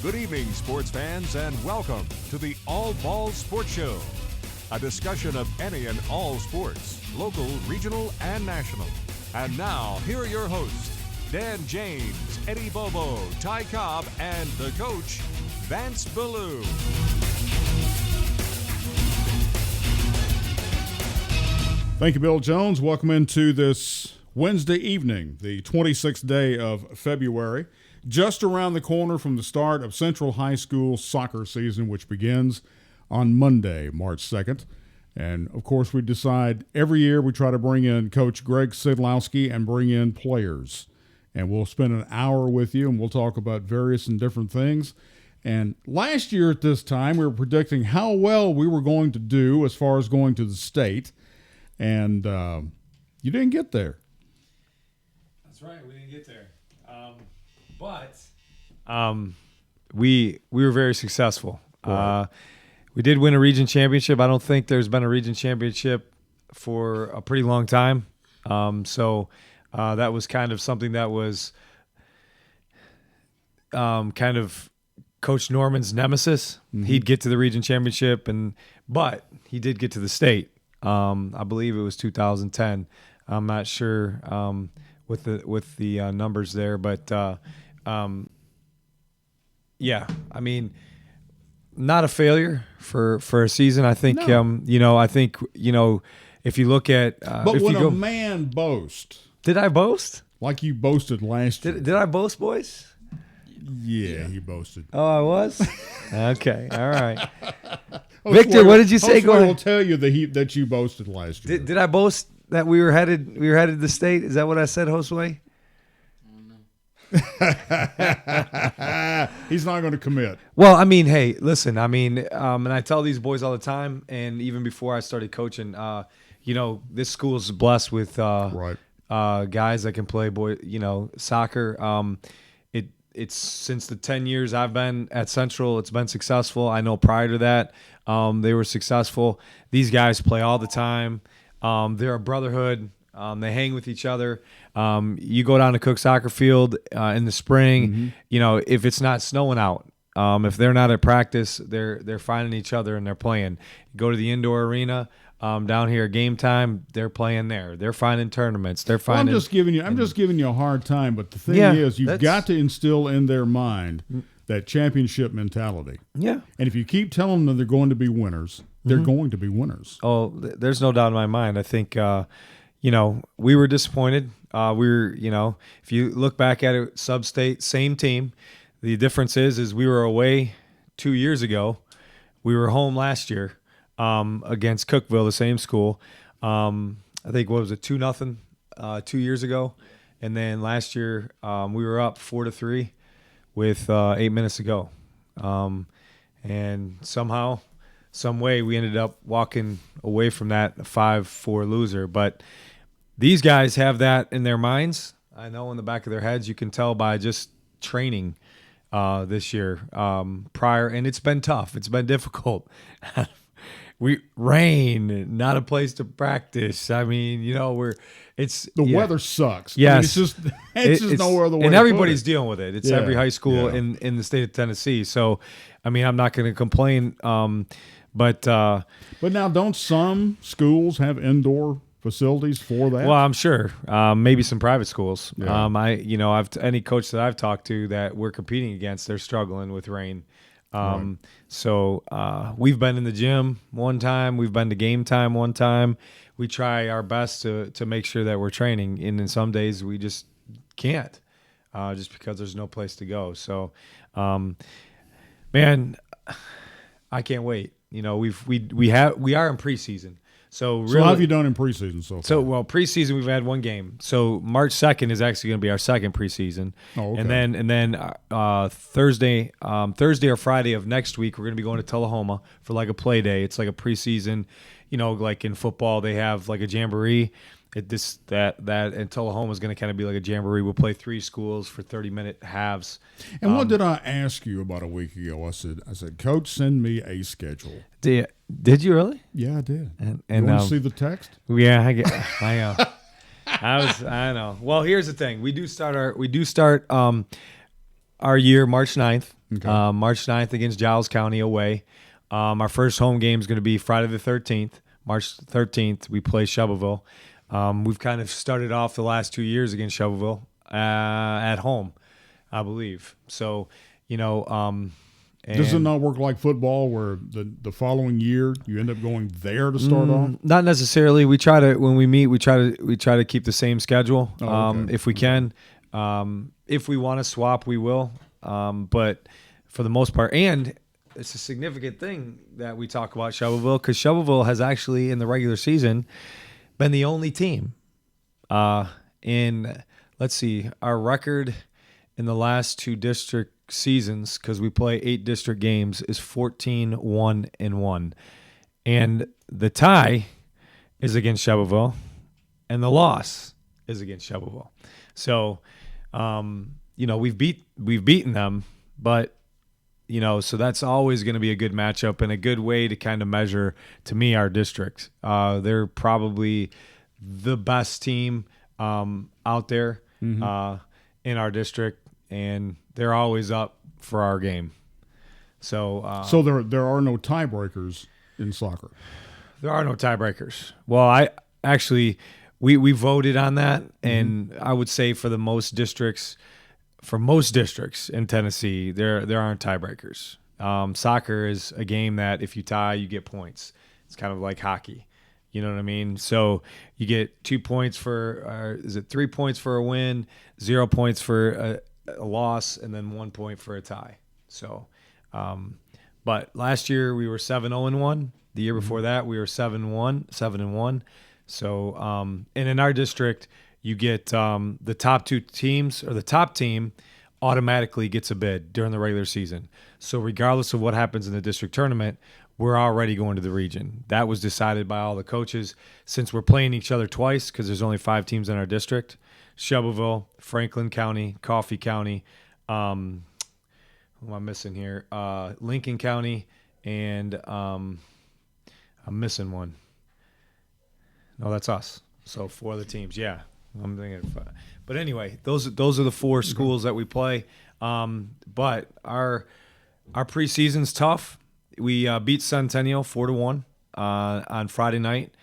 Good evening, sports fans, and welcome to the All Balls Sports Show, a discussion of any and all sports, local, regional, and national. And now, here are your hosts, Dan James, Eddie Bobo, Ty Cobb, and the coach, Vance Ballou. Thank you, Bill Jones. Welcome into this Wednesday evening, the 26th day of February, just around the corner from the start of Central High School soccer season, which begins on Monday, March 2nd. And, of course, we decide every year we try to bring in Coach Greg Sydlowski and bring in players. And we'll spend an hour with you, and we'll talk about various and different things. And last year at this time, we were predicting how well we were going to do as far as going to the state. And you didn't get there. That's right. We didn't get there. But we were very successful. Right. We did win a region championship. I don't think there's been a region championship for a pretty long time. So that was kind of something that was kind of Coach Norman's nemesis. Mm-hmm. He'd get to the region championship, but he did get to the state. I believe it was 2010. I'm not sure with the numbers there, but yeah, I mean, not a failure for a season. I think no. If you look at but when a man boasts, did I boast like you boasted last year? Did I boast, boys? Yeah, you boasted. Oh, I was? Okay, all right. Victor, what did you say? I will tell you that you boasted last year. Did I boast that we were headed to the state? Is that what I said, Josue? He's not going to commit. Well, I mean, hey, listen, I mean, and I tell these boys all the time, and even before I started coaching, this school is blessed with guys that can play soccer. It's since the 10 years I've been at Central, it's been successful. I know prior to that, they were successful. These guys play all the time. They're a brotherhood. They hang with each other. You go down to Cook Soccer Field in the spring. Mm-hmm. If it's not snowing out, if they're not at practice, they're finding each other and they're playing. You go to the indoor arena. Down here, game time, they're playing there. They're finding tournaments. They're finding. I'm just giving you a hard time. But the thing is, you've got to instill in their mind that championship mentality. Yeah. And if you keep telling them they're going to be winners, they're going to be winners. Oh, there's no doubt in my mind. I think, we were disappointed. If you look back at it, sub-state, same team. The difference is we were away 2 years ago. We were home last year. Against Cookville, the same school. I think, what was it, 2-0 2 years ago? And then last year we were up 4-3 with 8 minutes to go. And somehow, some way, we ended up walking away from that 5-4 loser. But these guys have that in their minds. I know in the back of their heads. You can tell by just training this year prior. And it's been tough. It's been difficult. Rain, not a place to practice. I mean, weather sucks. Yes, I mean, it's just no other way. And everybody's dealing with it. It's every high school in the state of Tennessee. So, I mean, I'm not going to complain. But now, don't some schools have indoor facilities for that? Well, I'm sure. Maybe some private schools. Yeah. Any coach that I've talked to that we're competing against, they're struggling with rain. Right. So we've been in the gym one time. We've been to game time one time. We try our best to make sure that we're training. And in some days we just can't, just because there's no place to go. So, man, I can't wait. We are in preseason. So really, how have you done in preseason so far? Preseason we've had one game. So March 2nd is actually going to be our second preseason. Oh, okay. And then Thursday or Friday of next week we're going to be going to Tullahoma for like a play day. It's like a preseason, like in football they have like a jamboree. And Tullahoma is going to kind of be like a jamboree. We'll play 3 schools for 30-minute halves. And what did I ask you about a week ago? I said, Coach, send me a schedule. Did you really? Yeah, I did. And you want to see the text? Yeah, I know. I know. Well, here's the thing. We do start our year March 9th. Okay. March 9th against Giles County away. Our first home game is going to be Friday the 13th, March 13th. We play Shelbyville. We've kind of started off the last 2 years against Shelbyville at home, I believe. So, does it not work like football where the following year you end up going there to start off? Not necessarily. We try to, when we meet, we try to keep the same schedule if we can. If we want to swap, we will. But for the most part, and it's a significant thing that we talk about Shelbyville, because Shelbyville has actually in the regular season been the only team let's see, our record in the last 2 district seasons, because we play 8 district games, is 14-1-1. And the tie is against Shelbyville, and the loss is against Shelbyville. So, we've beaten them, but so that's always going to be a good matchup and a good way to kind of measure, to me, our district. They're probably the best team out there in our district, and they're always up for our game. So, there are no tiebreakers in soccer. There are no tiebreakers. Well, we voted on that, and I would say for most districts in Tennessee, there aren't tiebreakers. Soccer is a game that if you tie, you get points. It's kind of like hockey. You know what I mean? So you get 2 points for, 3 points for a win, 0 points for a loss, and then 1 point for a tie. So, but last year we were 7-0-1. The year before that we were 7-1. So, and in our district, you get the top 2 teams, or the top team automatically gets a bid during the regular season. So regardless of what happens in the district tournament, we're already going to the region. That was decided by all the coaches. Since we're playing each other twice, because there's only 5 teams in our district, Shelbyville, Franklin County, Coffee County, who am I missing here? Lincoln County, and I'm missing one. No, that's us. So 4 of the teams, yeah. I'm thinking, but anyway, those are the 4 schools that we play. But our preseason's tough. We beat Centennial 4-1 on Friday night.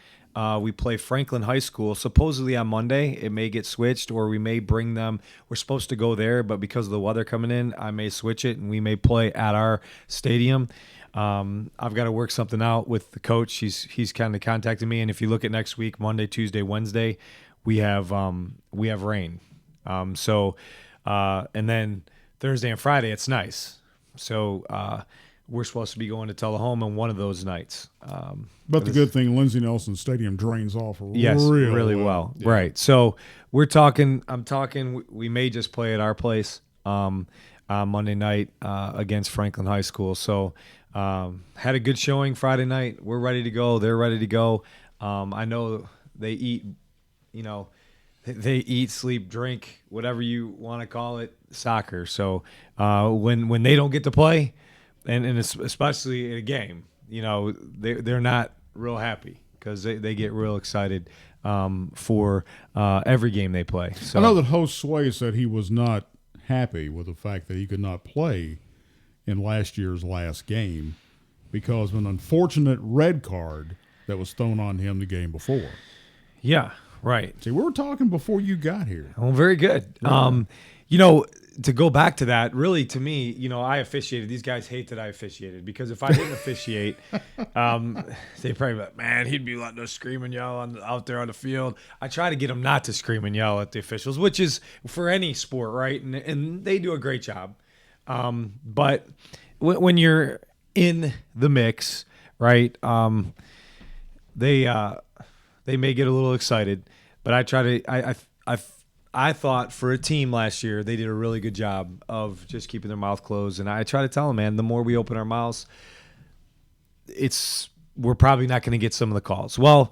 We play Franklin High School supposedly on Monday. It may get switched, or we may bring them. We're supposed to go there, but because of the weather coming in, I may switch it, and we may play at our stadium. I've got to work something out with the coach. He's kind of contacted me, and if you look at next week, Monday, Tuesday, Wednesday, we have rain. And then Thursday and Friday it's nice. So we're supposed to be going to Tullahoma on one of those nights. But the good thing, Lindsey Nelson Stadium drains off really well. Yeah. Right. So I'm talking, we may just play at our place on Monday night against Franklin High School. So had a good showing Friday night. We're ready to go. They're ready to go. I know they eat, they eat, sleep, drink, whatever you want to call it, soccer. So when they don't get to play, and especially in a game, they're not real happy, because they get real excited for every game they play. So I know that host Sway said he was not happy with the fact that he could not play in last year's last game because of an unfortunate red card that was thrown on him the game before. Yeah, right. See, we were talking before you got here. Oh, very good. Yeah. To go back to that, really, to me, I officiated. These guys hate that I officiated, because if I didn't officiate, they'd probably be like, man, he'd be letting us scream and yell out there on the field. I try to get them not to scream and yell at the officials, which is for any sport, right? And they do a great job. But when you're in the mix, right, they may get a little excited. But I try to I thought for a team last year, they did a really good job of just keeping their mouth closed. And I try to tell them, man, the more we open our mouths, we're probably not going to get some of the calls. Well,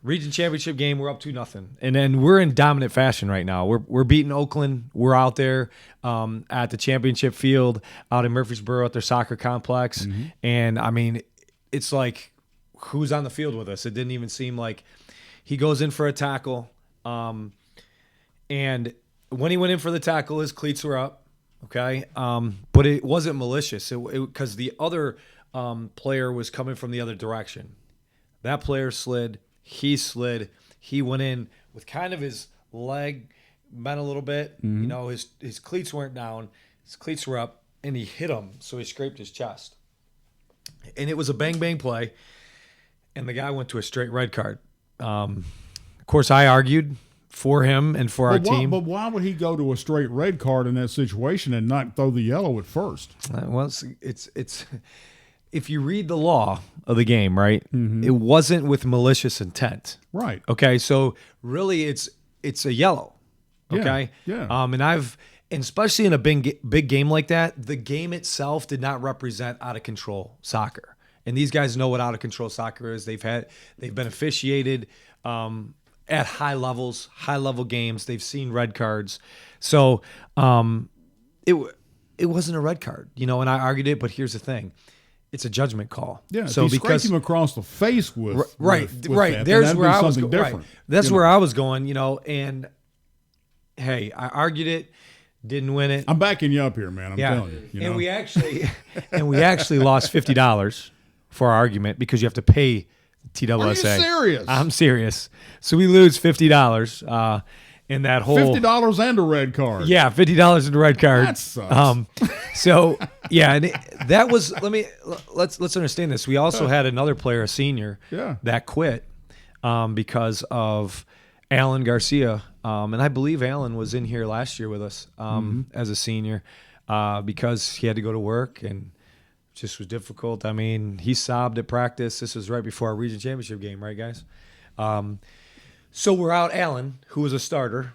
region championship game, we're up 2-0. And then we're in dominant fashion right now. We're beating Oakland. We're out there at the championship field out in Murfreesboro at their soccer complex. Mm-hmm. And, I mean, it's like, who's on the field with us? It didn't even seem like he goes in for a tackle. And when he went in for the tackle, his cleats were up. Okay. But it wasn't malicious because the other player was coming from the other direction. That player slid. He went in with kind of his leg bent a little bit. Mm-hmm. His cleats weren't down. His cleats were up, and he hit him, so he scraped his chest. And it was a bang-bang play, and the guy went to a straight red card. Of course, I argued for him and for our team. But why would he go to a straight red card in that situation and not throw the yellow at first? Well, it's if you read the law of the game, right, Mm-hmm. it wasn't with malicious intent. Right. Okay, so really it's a yellow. Okay? Yeah. And especially in a big game like that, the game itself did not represent out of control soccer. And these guys know what out of control soccer is. They've been officiated at high level games. They've seen red cards. So it wasn't a red card, and I argued it, but here's the thing. It's a judgment call. Yeah, so if he scraped him across the face with right. that, There's where I was going. Right. That's where I was going. And hey, I argued it, didn't win it. I'm backing you up here, man. I'm telling you. And we actually lost $50 for our argument because you have to pay TWSA. Are you serious? I'm serious. So we lose $50 in that whole $50 and a red card. Yeah, $50 in the red card. That sucks. So yeah, and that was. Let's understand this. We also had another player, a senior, that quit because of Alan Garcia, and I believe Alan was in here last year with us as a senior because he had to go to work and just was difficult. I mean, he sobbed at practice. This was right before our region championship game, right, guys? So we're out Allen, who was a starter,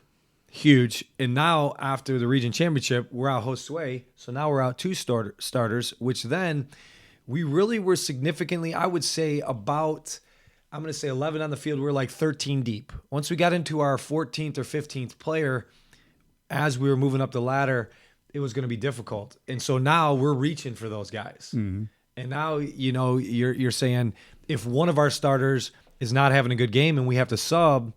huge. And now after the region championship, we're out Josue. So now we're out two starters, which then we really were significantly, I would say about, I'm going to say 11 on the field. We're like 13 deep. Once we got into our 14th or 15th player, as we were moving up the ladder, it was going to be difficult. And so now we're reaching for those guys. Mm-hmm. And now, you're saying if one of our starters is not having a good game and we have to sub,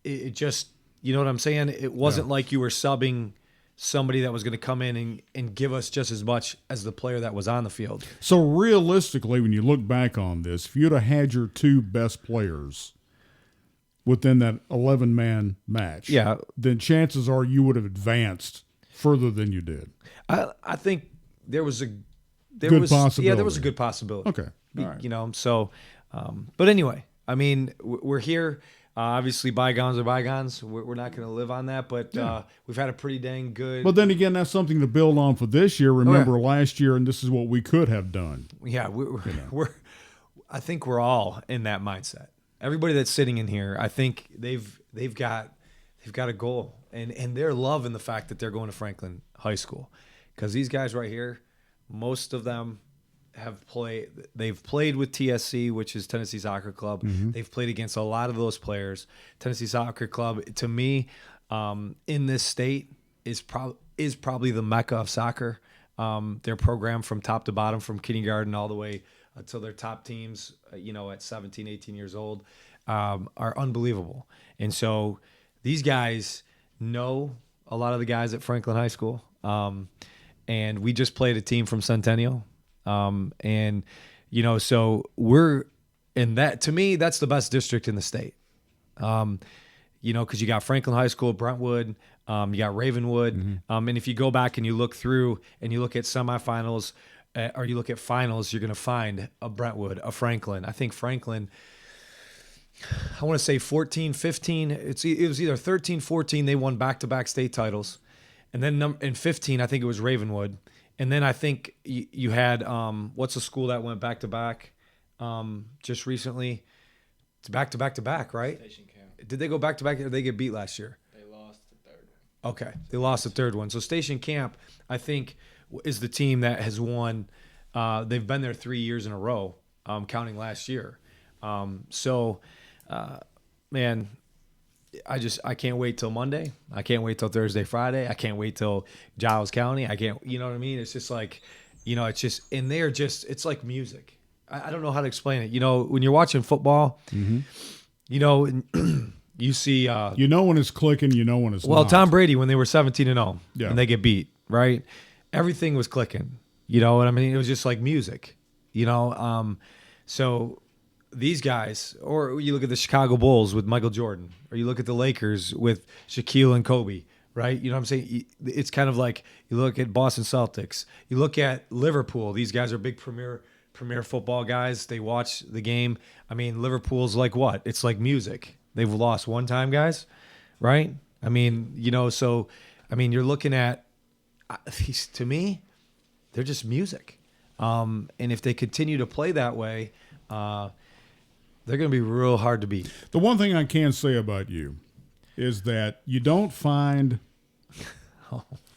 it just, you know what I'm saying? It wasn't like you were subbing somebody that was going to come in and give us just as much as the player that was on the field. So realistically, when you look back on this, if you'd have had your two best players within that 11-man match, then chances are you would have advanced further than you did. I think there was a possibility. Yeah, there was a good possibility. Okay. All right. So but anyway, I mean, we're here. Obviously, bygones are bygones. We're not going to live on that, but we've had a pretty dang good. But then again, that's something to build on for this year. Remember last year, and this is what we could have done. Yeah, I think we're all in that mindset. Everybody that's sitting in here, I think they've got a goal, and they're loving the fact that they're going to Franklin High School, because these guys right here, most of them they've played with TSC, which is Tennessee Soccer Club. Mm-hmm. They've played against a lot of those players. Tennessee Soccer Club, to me, in this state is probably the mecca of soccer. Their program from top to bottom, from kindergarten all the way until their top teams, at 17, 18 years old, are unbelievable. And so these guys know a lot of the guys at Franklin High School. And we just played a team from Centennial. So we're in that. To me, that's the best district in the state. Because you got Franklin High School, Brentwood, you got Ravenwood. Mm-hmm. And if you go back and you look through and you look at semifinals or you look at finals, you're going to find a Brentwood, a Franklin. I think Franklin, I want to say 14, 15. It was either 13, 14. They won back-to-back state titles. And then in 15, I think it was Ravenwood. And then I think you had, what's the school that went back-to-back just recently? It's back-to-back, right? Station Camp. Did they go back-to-back or did they get beat last year? They lost the third one. Okay. They lost the third one. So Station Camp, I think, is the team that has won. They've been there 3 years in a row, counting last year. Man, I can't wait till Monday. I can't wait till Thursday, Friday. I can't wait till Giles County. I can't, you know what I mean? It's just like, it's just, and they're just, it's like music. I don't know how to explain it. When you're watching football, mm-hmm. You see, when it's clicking, when it's well, not. Tom Brady, when they were 17-0 Yeah. and they get beat, right? Everything was clicking, you know what I mean? It was just like music, you know? So these guys, or you look at the Chicago Bulls with Michael Jordan, or you look at the Lakers with Shaquille and Kobe, right? You know what I'm saying? It's kind of like you look at Boston Celtics. You look at Liverpool. These guys are big premier football guys. They watch the game. I mean, Liverpool's like what? It's like music. They've lost one time, guys, right? I mean, you know, so, I mean, you're looking at, these, to me, they're just music. And if they continue to play that way, they're going to be real hard to beat. The one thing I can say about you is that you don't find.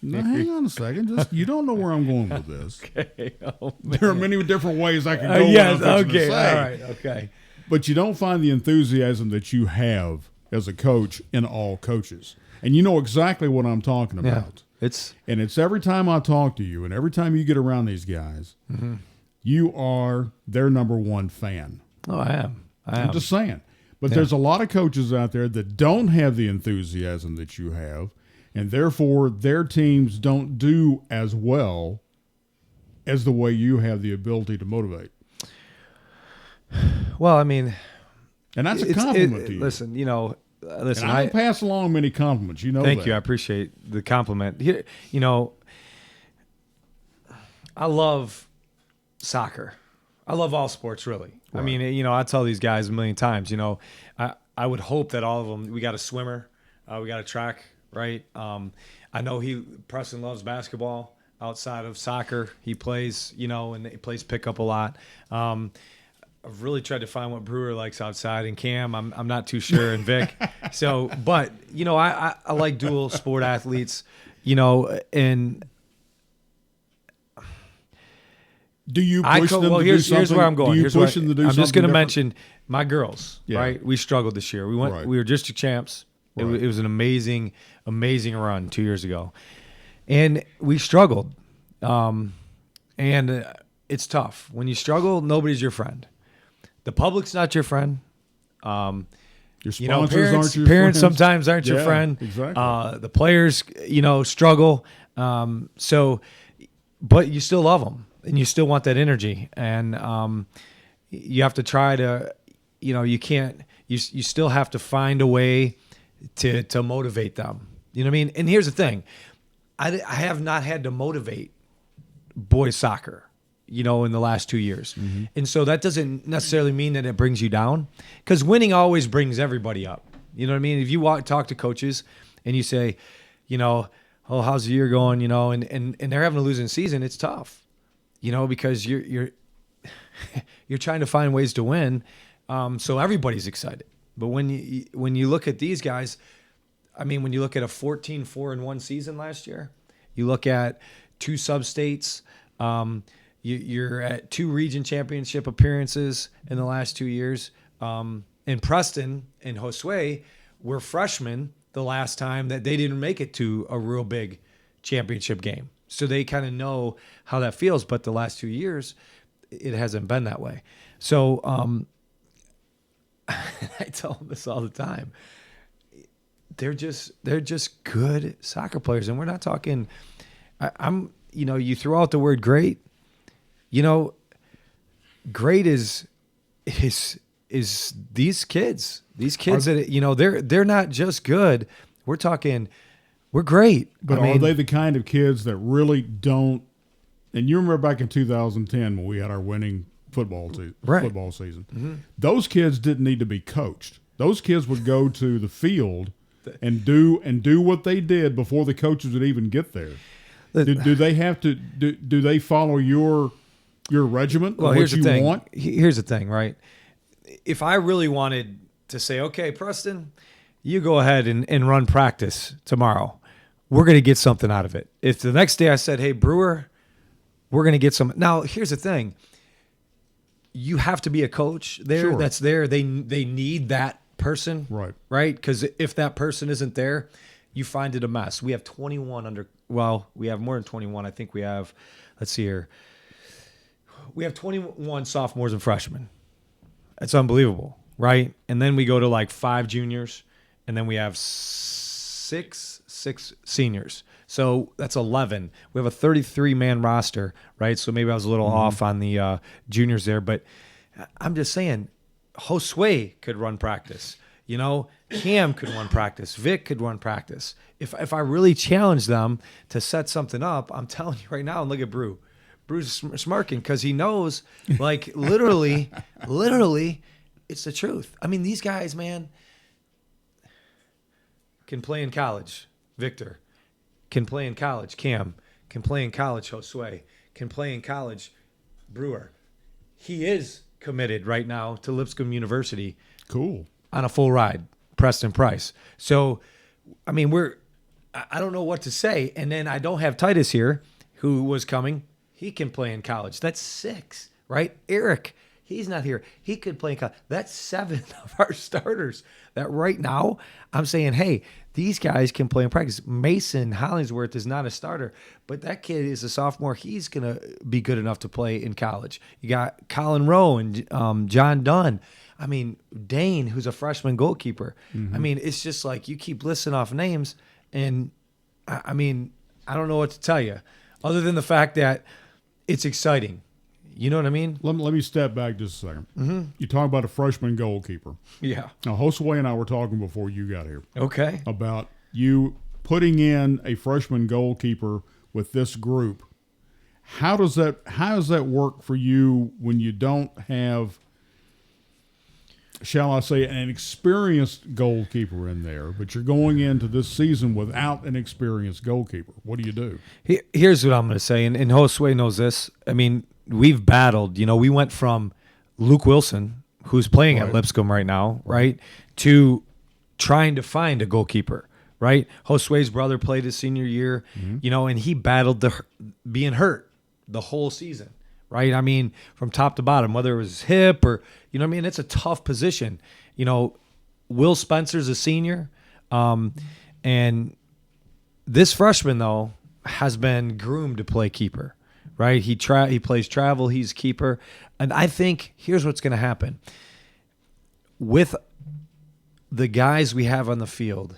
Now, hang on a second. Just you don't know where I'm going with this. Okay. Oh, there are many different ways I can go. Yes. What I'm fixing to Okay. say. All right. Okay. But you don't find the enthusiasm that you have as a coach in all coaches, and you know exactly what I'm talking about. Yeah. It's every time I talk to you, and every time you get around these guys, you are their number one fan. Oh, I am. I'm just saying. But there's a lot of coaches out there that don't have the enthusiasm that you have, and therefore their teams don't do as well as the way you have the ability to motivate. Well, I mean, and that's a compliment to you. Listen, you know, and I don't pass along many compliments. You know thank that. you. I appreciate the compliment. Here, you know, I love soccer. I love all sports, really. Right. I mean, you know, I tell these guys a million times, you know, I would hope that all of them, we got a swimmer, we got a track, right? I know Preston loves basketball outside of soccer. He plays, you know, and he plays pickup a lot. I've really tried to find what Brewer likes outside, and Cam, I'm not too sure, and Vic. So, but, you know, I like dual sport athletes, you know, and do you push them to do something? Here's where I'm going. Do you push them to do something? I'm just going to different? mention my girls, right? We struggled this year. We were district champs. Right. It was an amazing run 2 years ago. And we struggled. And it's tough. When you struggle, nobody's your friend. The public's not your friend. Your sponsors you know, aren't your parents friends. sometimes aren't your friend. Exactly. The players, you know, struggle. But you still love them, and you still want that energy. And you have to try to, you know, you can't. You still have to find a way to motivate them. You know what I mean? And here's the thing: I have not had to motivate boys soccer, you know, in the last 2 years. Mm-hmm. And so that doesn't necessarily mean that it brings you down, because winning always brings everybody up. You know what I mean? If you talk to coaches and you say, you know, oh, how's the year going? You know, and they're having a losing season, it's tough, you know, because you're trying to find ways to win. So everybody's excited. But when you look at these guys, I mean, when you look at a 14-4-1 season last year, you look at 2 sub-states, you're at 2 region championship appearances in the last 2 years. And Preston and Josue were freshmen the last time that they didn't make it to a real big championship game. So they kind of know how that feels. But the last 2 years, it hasn't been that way. So I tell them this all the time. They're just good soccer players, and we're not talking. I'm you know, you throw out the word great. You know, great is these kids. These kids that, you know, they're not just good. We're talking, we're great. But are they the kind of kids that really don't? And you remember back in 2010 when we had our winning football season. Mm-hmm. Those kids didn't need to be coached. Those kids would go to the field and do what they did before the coaches would even get there. Do they have to? Do they follow your regiment? Well, here's the thing. Here's the thing, right? If I really wanted to say, okay, Preston, you go ahead and run practice tomorrow, we're going to get something out of it. If the next day I said, hey, Brewer, we're going to get some. Now, here's the thing. You have to be a coach there. Sure. That's there. They need that person, right? Because if that person isn't there, you find it a mess. We have 21 under. Well, we have more than 21. I think we have. Let's see here. We have 21 sophomores and freshmen. That's unbelievable, right? And then we go to like 5 juniors, and then we have six seniors. So that's 11. We have a 33-man roster, right? So maybe I was a little off on the juniors there, but I'm just saying, Josue could run practice. You know, Cam could run practice. Vic could run practice. If I really challenge them to set something up, I'm telling you right now, and look at Brew. Brew's smirking because he knows, like, literally, it's the truth. I mean, these guys, man, can play in college. Victor can play in college. Cam can play in college. Josue can play in college. Brewer, he is committed right now to Lipscomb University. Cool. On a full ride, Preston Price. So, I mean, I don't know what to say. And then I don't have Titus here, who was coming. He can play in college. That's 6, right? Eric, he's not here. He could play in college. That's 7 of our starters that right now I'm saying, hey, these guys can play in practice. Mason Hollingsworth is not a starter, but that kid is a sophomore. He's going to be good enough to play in college. You got Colin Rowe and John Dunn. I mean, Dane, who's a freshman goalkeeper. I mean, it's just like you keep listing off names, and I mean, I don't know what to tell you other than the fact that it's exciting. You know what I mean? Let me step back just a second. You talk about a freshman goalkeeper. Yeah. Now, Josue and I were talking before you got here. Okay. About you putting in a freshman goalkeeper with this group. How does that work for you when you don't have, shall I say, an experienced goalkeeper in there, but you're going into this season without an experienced goalkeeper? What do you do? Here's what I'm going to say, and Josue knows this. I mean, we've battled. You know, we went from Luke Wilson, who's playing at Lipscomb right now, right, to trying to find a goalkeeper, right? Josue's brother played his senior year, you know, and he battled being hurt the whole season. Right? I mean, from top to bottom, whether it was hip or, you know what I mean? It's a tough position. You know, Will Spencer's a senior. And this freshman, though, has been groomed to play keeper, right? He plays travel. He's keeper. And I think here's what's going to happen. With the guys we have on the field,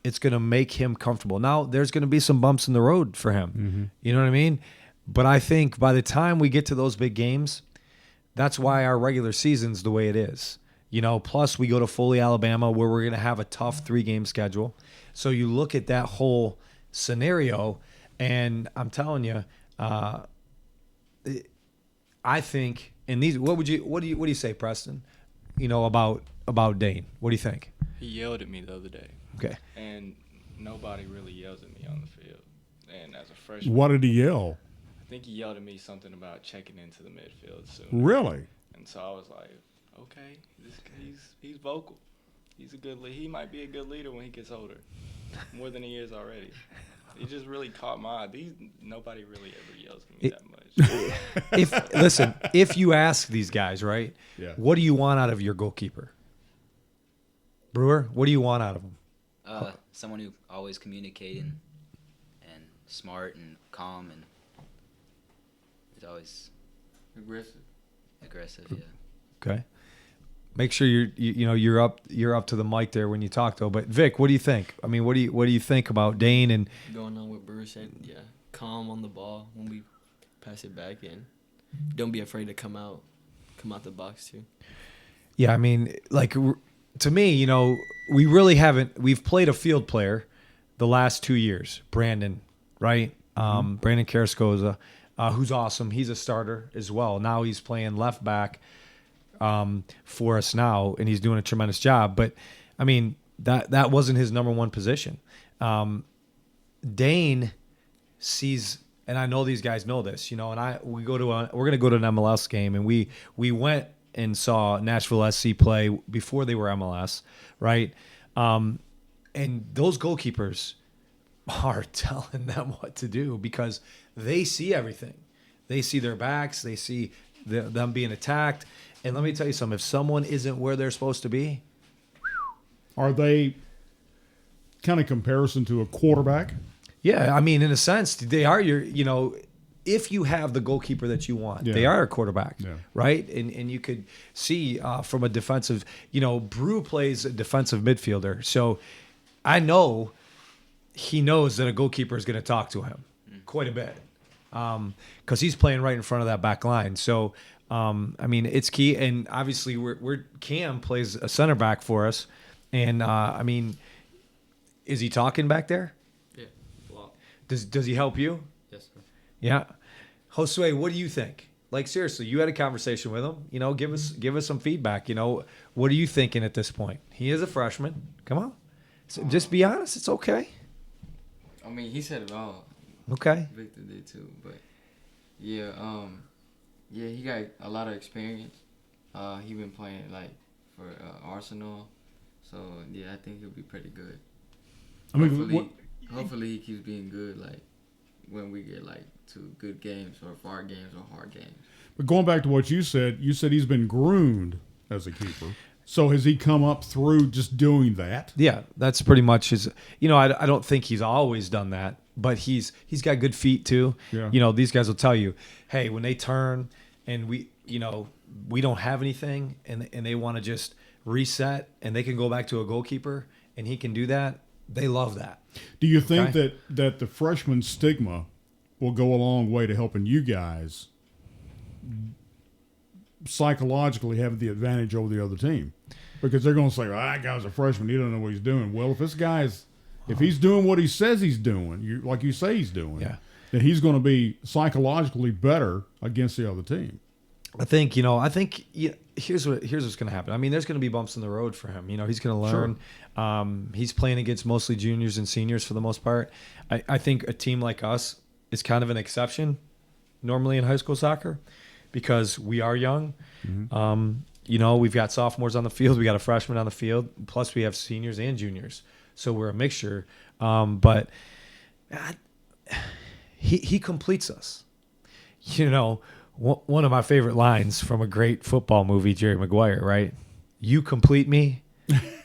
it's going to make him comfortable. Now, there's going to be some bumps in the road for him. You know what I mean? But I think by the time we get to those big games, that's why our regular season's the way it is. You know, plus we go to Foley, Alabama, where we're going to have a tough 3-game schedule. So you look at that whole scenario, and I'm telling you, I think in these, what do you say, Preston? You know, about Dane. What do you think? He yelled at me the other day. Okay. And nobody really yells at me on the field. And as a freshman, What did he yell? I think he yelled at me something about checking into the midfield soon. Really? And so I was like, okay, he's vocal. He's a good leader. He might be a good leader when he gets older, more than he is already. He just really caught my eye. Nobody really ever yells at me that much. If you ask these guys, right, what do you want out of your goalkeeper? Brewer, what do you want out of him? Someone who always communicating and smart and calm and is always aggressive, yeah. Okay. Make sure you're up to the mic there when you talk though. But Vic, what do you think? I mean, what do you think about Dane and going on what Brewer said? Yeah, calm on the ball when we pass it back in. Don't be afraid to come out the box too. Yeah, I mean, like to me, you know, we've played a field player the last 2 years, Brandon, right? Brandon Carrascosa, who's awesome. He's a starter as well. Now he's playing left back for us now, and he's doing a tremendous job. But, I mean, that wasn't his number one position. Dane sees, and I know these guys know this, you know, and we're going to go to an MLS game, and we went and saw Nashville SC play before they were MLS, right? And those goalkeepers are telling them what to do because they see everything. They see their backs. They see them being attacked. And let me tell you something. If someone isn't where they're supposed to be. Are they kind of comparison to a quarterback? Yeah, I mean, in a sense, they are if you have the goalkeeper that you want, they are a quarterback, right? And you could see from a defensive, Brew plays a defensive midfielder. So I know he knows that a goalkeeper is going to talk to him quite a bit because he's playing right in front of that back line. So, I mean, it's key. And obviously, we're Cam plays a center back for us. And, I mean, is he talking back there? Yeah. Well, Does he help you? yes, sir. Yeah. Josue, what do you think? Like, seriously, you had a conversation with him. You know, give us some feedback. You know, what are you thinking at this point? He is a freshman. Come on. So just be honest. It's okay. I mean, he said it all. Okay. Victor did too, but yeah, he got a lot of experience. He been playing like for Arsenal, so yeah, I think he'll be pretty good. I mean, Hopefully he keeps being good, like when we get like to good games or far games or hard games. but going back to what you said he's been groomed as a keeper. So has he come up through just doing that? Yeah, that's pretty much his. You know, I don't think he's always done that, but he's got good feet too. Yeah. You know, these guys will tell you, hey, when they turn and we don't have anything, and they want to just reset, and they can go back to a goalkeeper, and he can do that. They love that. Do you think that the freshman stigma will go a long way to helping you guys psychologically have the advantage over the other team? Because they're going to say, well, that guy's a freshman. He don't know what he's doing. Well, if he's doing what he says he's doing, like you say he's doing, Yeah. then he's going to be psychologically better against the other team. I think here's what's going to happen. I mean, there's going to be bumps in the road for him. You know, he's going to learn. He's playing against mostly juniors and seniors for the most part. I think a team like us is kind of an exception normally in high school soccer because we are young. Mm-hmm. You know, we've got sophomores on the field. We got a freshman on the field. Plus, we have seniors and juniors. So we're a mixture. But he completes us. You know, one of my favorite lines from a great football movie, Jerry Maguire, right? You complete me,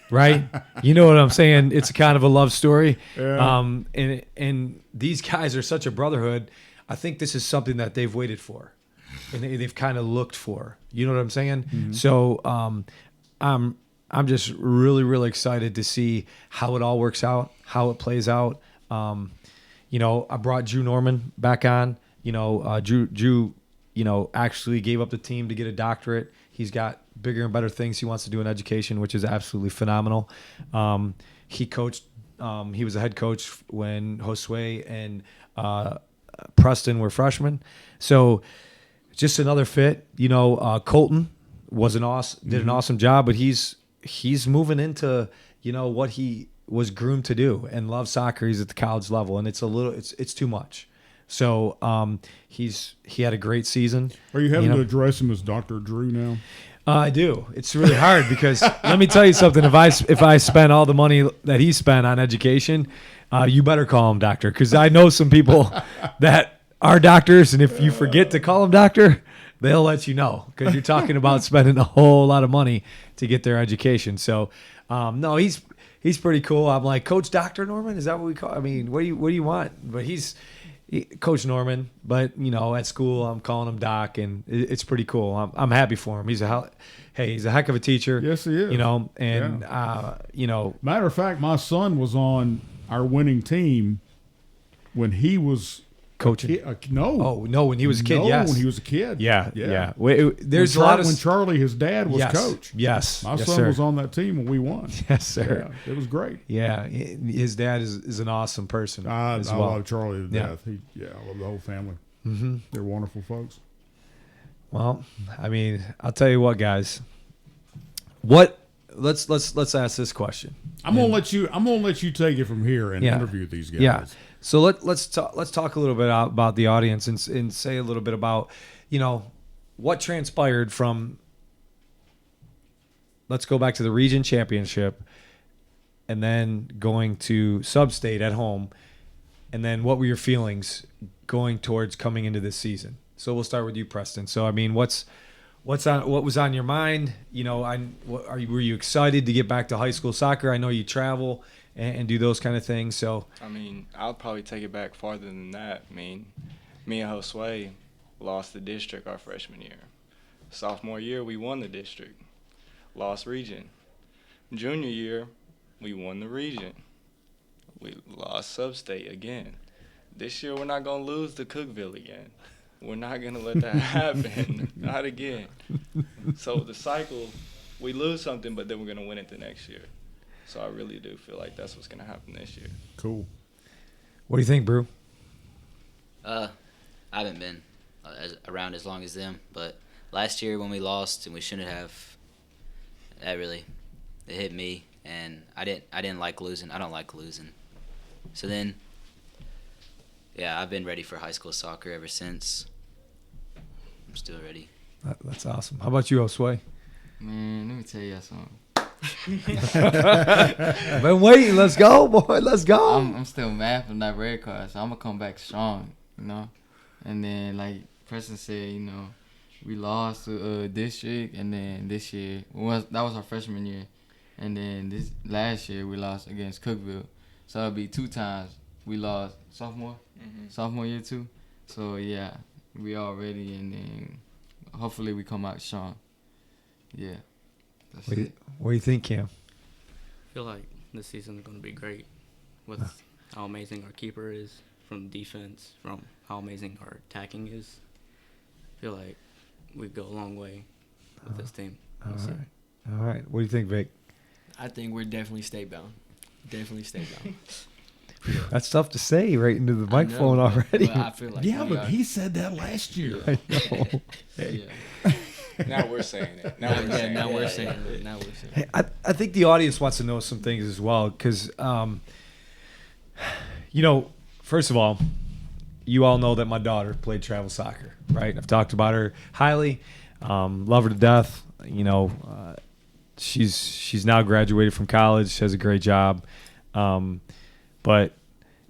right? You know what I'm saying? It's kind of a love story. Yeah. And these guys are such a brotherhood. I think this is something that they've waited for. And they've kind of looked for, you know what I'm saying? Mm-hmm. So I'm just really, really excited to see how it all works out, how it plays out. You know, I brought Drew Norman back on. You know, Drew, you know, actually gave up the team to get a doctorate. He's got bigger and better things he wants to do in education, which is absolutely phenomenal. He coached. He was a head coach when Josue and Preston were freshmen. So just another fit. You know, Colton was did an awesome job, but he's moving into what he was groomed to do and loves soccer. He's at the college level, and it's too much. So he had a great season. Are you having to address him as Dr. Drew now? I do. It's really hard because let me tell you something. If I spend all the money that he spent on education, you better call him doctor, because I know some people that are doctors, and if you forget to call him doctor, they'll let you know, because you're talking about spending a whole lot of money to get their education. So no, he's pretty cool. I'm like, Coach Dr. Norman, is that what we call? I mean, what do you want? But he's Coach Norman, but at school I'm calling him Doc, and it's pretty cool. I'm happy for him. He's a heck of a teacher. Yes, he is. Matter of fact, my son was on our winning team when he was coaching. When he was a kid. When he was a kid. Yeah. There's a lot of when Charlie, his dad, was coach. Yes, my son was on that team when we won. Yes, sir. Yeah, it was great. Yeah, his dad is an awesome person. I love Charlie to death. I love the whole family. Mm-hmm. They're wonderful folks. Well, I mean, I'll tell you what, guys. Let's ask this question. I'm gonna let you take it from here and interview these guys. Yeah. So let's talk a little bit about the audience and say a little bit about what transpired from. Let's go back to the region championship, and then going to sub-state at home, and then what were your feelings going towards coming into this season? So we'll start with you, Preston. So I mean, what was on your mind? Were you excited to get back to high school soccer? I know you travel and do those kind of things. So I mean, I'll probably take it back farther than that. I mean, me and Josue lost the district our freshman year. Sophomore year, we won the district, lost region. Junior year, we won the region, We lost Sub-State again. This year, we're not going to lose to Cookeville again. We're not going to let that happen. Not again. So the cycle, we lose something, but then we're going to win it the next year. So I really do feel like that's what's going to happen this year. Cool. What do you think, Brew? I haven't been around as long as them, but last year when we lost and we shouldn't have, it hit me, and I didn't like losing. I don't like losing. So then, yeah, I've been ready for high school soccer ever since. I'm still ready. That's awesome. How about you, Osway? Man, let me tell you something. I've been waiting. Let's go, boy. Let's go. I'm still mad from that red card, so I'm gonna come back strong, you know. And then, like Preston said, you know, we lost to district, and then this year that was our freshman year, and then this last year we lost against Cookeville, so it'll be 2 times we lost sophomore year too. So yeah, we all ready, and then hopefully we come out strong. Yeah. What do you think, Cam? I feel like this season is going to be great with how amazing our keeper is from defense, from how amazing our attacking is. I feel like we go a long way with this team. All right. What do you think, Vic? I think we're definitely state bound. Definitely state bound. That's tough to say right into the microphone know, already. But I feel like he said that last year. I know. Yeah. Now we're saying it. Now we're saying it. Hey, I think the audience wants to know some things as well because, first of all, you all know that my daughter played travel soccer, right? I've talked about her highly, love her to death. She's now graduated from college. She has a great job, but